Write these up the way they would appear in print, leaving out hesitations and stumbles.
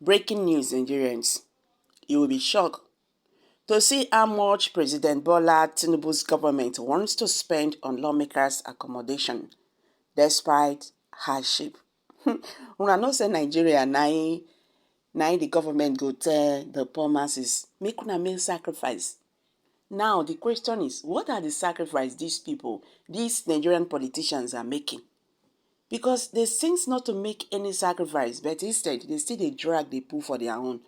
Breaking news, Nigerians. You will be shocked to see how much President Bola Tinubu's government wants to spend on lawmakers' accommodation despite hardship. Una know say Nigeria na the government go tell the poor masses, make una make sacrifice. Now the question is, what are the sacrifice these Nigerian politicians are making? Because they seem not to make any sacrifice, but instead they still they drag the poor for their own.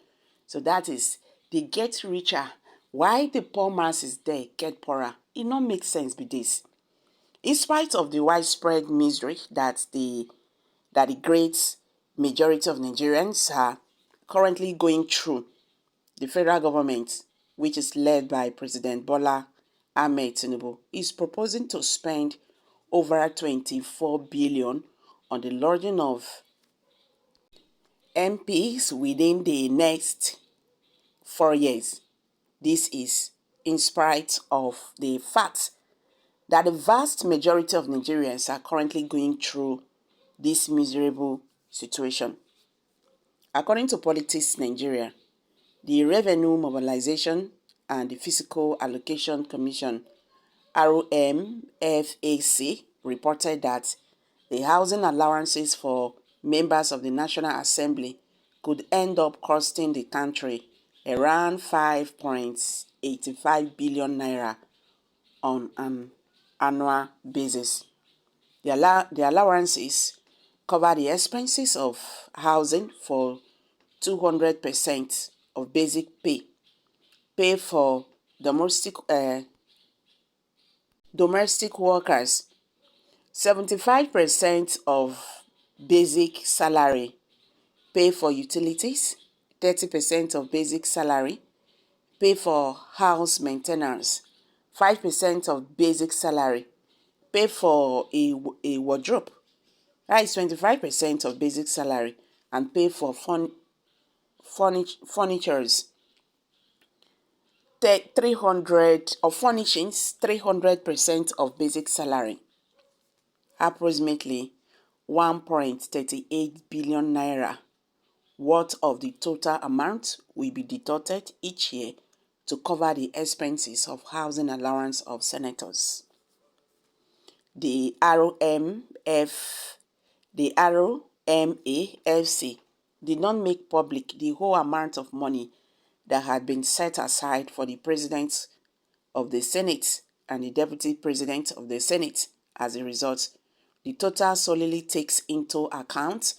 So that is, they get richer. Why the poor masses there get poorer? It not make sense with this. In spite of the widespread misery that the great majority of Nigerians are currently going through, the federal government, which is led by President Bola Ahmed Tinubu, is proposing to spend over 24 billion on the lodging of MPs within the next 4 years. This is in spite of the fact that the vast majority of Nigerians are currently going through this miserable situation. According to Politics Nigeria, the Revenue Mobilization and the Fiscal Allocation Commission, RMFAC, reported that the housing allowances for members of the National Assembly could end up costing the country around 5.85 billion naira on an annual basis. The allowances cover the expenses of housing for 200% of basic pay for domestic workers, 75% of basic salary, pay for utilities, 30% of basic salary, pay for house maintenance, 5% of basic salary, pay for a wardrobe, that is 25% of basic salary, and pay for furnitures, 300 of furnishings, 300% of basic salary. Approximately 1.38 billion naira worth of the total amount will be deducted each year to cover the expenses of housing allowance of senators. The ROMAFC did not make public the whole amount of money that had been set aside for the President of the Senate and the Deputy President of the Senate. As a result, the total solely takes into account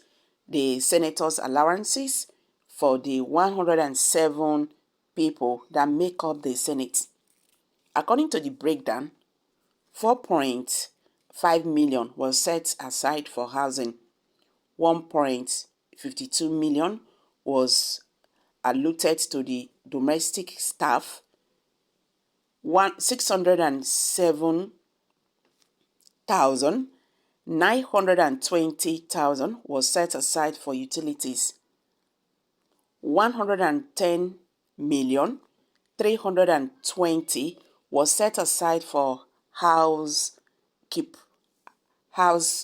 the senators' allowances for the 107 people that make up the Senate. According to the breakdown, 4.5 million was set aside for housing, 1.52 million was allotted to the domestic staff, 607,920,000 was set aside for utilities, 110,320,000 was set aside for house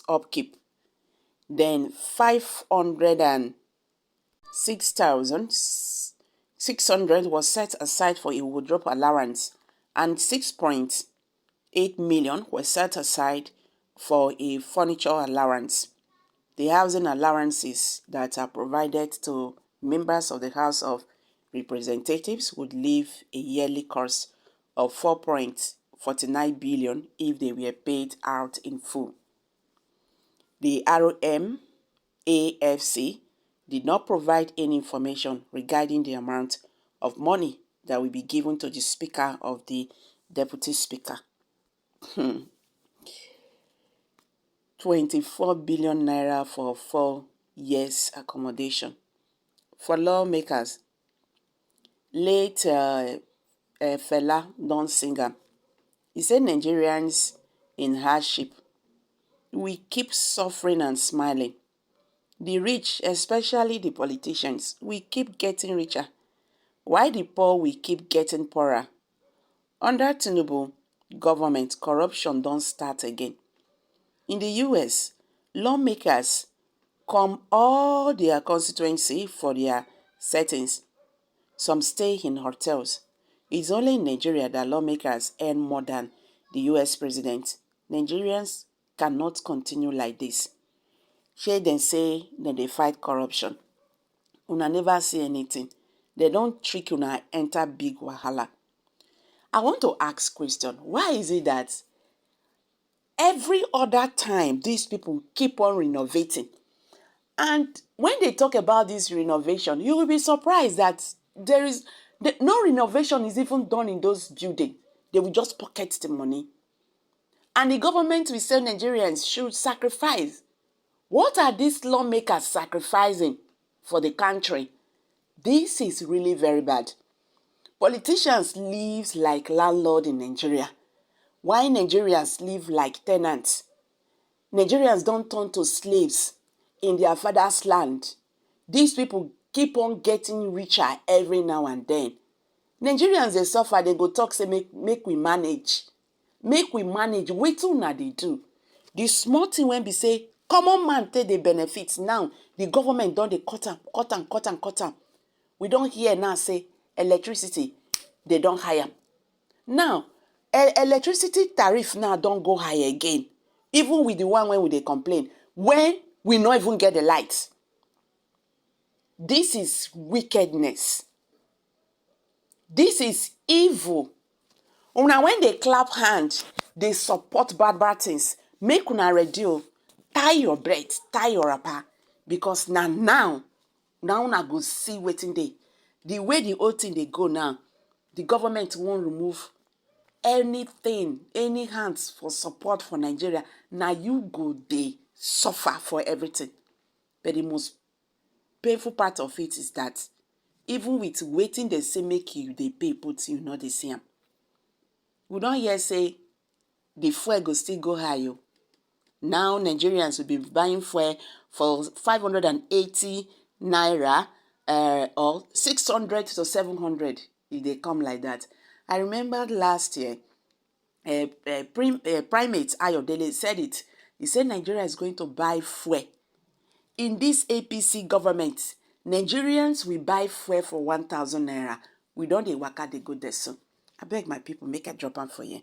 upkeep, then 506,600 was set aside for a wardrobe allowance, and 6.8 million was set aside for a furniture allowance. The housing allowances that are provided to members of the House of Representatives would leave a yearly cost of 4.49 billion if they were paid out in full. The ROMAFC did not provide any information regarding the amount of money that will be given to the Speaker of the Deputy Speaker. 24 billion naira for 4 years accommodation. For lawmakers, late Fela Don Singer, he said Nigerians in hardship, we keep suffering and smiling. The rich, especially the politicians, we keep getting richer, while the poor we keep getting poorer. Under Tinubu government, corruption don't start again. In the US, lawmakers come all their constituency for their settings. Some stay in hotels. It's only in Nigeria that lawmakers earn more than the US president. Nigerians cannot continue like this. Shey dem say dem dey fight corruption. Una never see anything. They don't trick una enter big wahala. I want to ask question. Why is it that every other time these people keep on renovating? And when they talk about this renovation, you will be surprised that no renovation is even done in those buildings. They will just pocket the money. And the government will say Nigerians should sacrifice. What are these lawmakers sacrificing for the country? This is really very bad. Politicians live like landlords in Nigeria, while Nigerians live like tenants. Nigerians don't turn to slaves in their father's land. These people keep on getting richer every now and then. Nigerians, they suffer, they go talk, say, make we manage. Make we manage. Wetin una dey do? The small thing when be say, common man take the benefits. Now, the government don dey cut am. We don't hear now say, electricity, they don't hire. Now, electricity tariff now don't go high again. Even with the one when we dey complain. When we not even get the lights. This is wickedness. This is evil. Una when they clap hand, they support bad things. Make una ready. Tie your belt, tie your wrapper. Because now una go see wetin dey. The way the whole thing they go now, the government won't remove anything, any hands for support for Nigeria. Now you go they suffer for everything. But the most painful part of it is that even with waiting they say make you, they pay, put you not the same. We don't hear say the fuel go still go high. Now Nigerians will be buying fuel for 580 naira or 600 to 700 if they come like that. I remember last year, Primate Ayodele said it. He said Nigeria is going to buy fuel. In this APC government, Nigerians will buy fuel for 1,000 naira. We don't dey waka dey go there soon. I beg my people, make a drop on for you.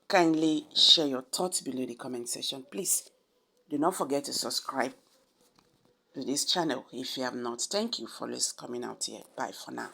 Kindly share your thoughts below the comment section. Please do not forget to subscribe to this channel if you have not. Thank you for coming out here. Bye for now.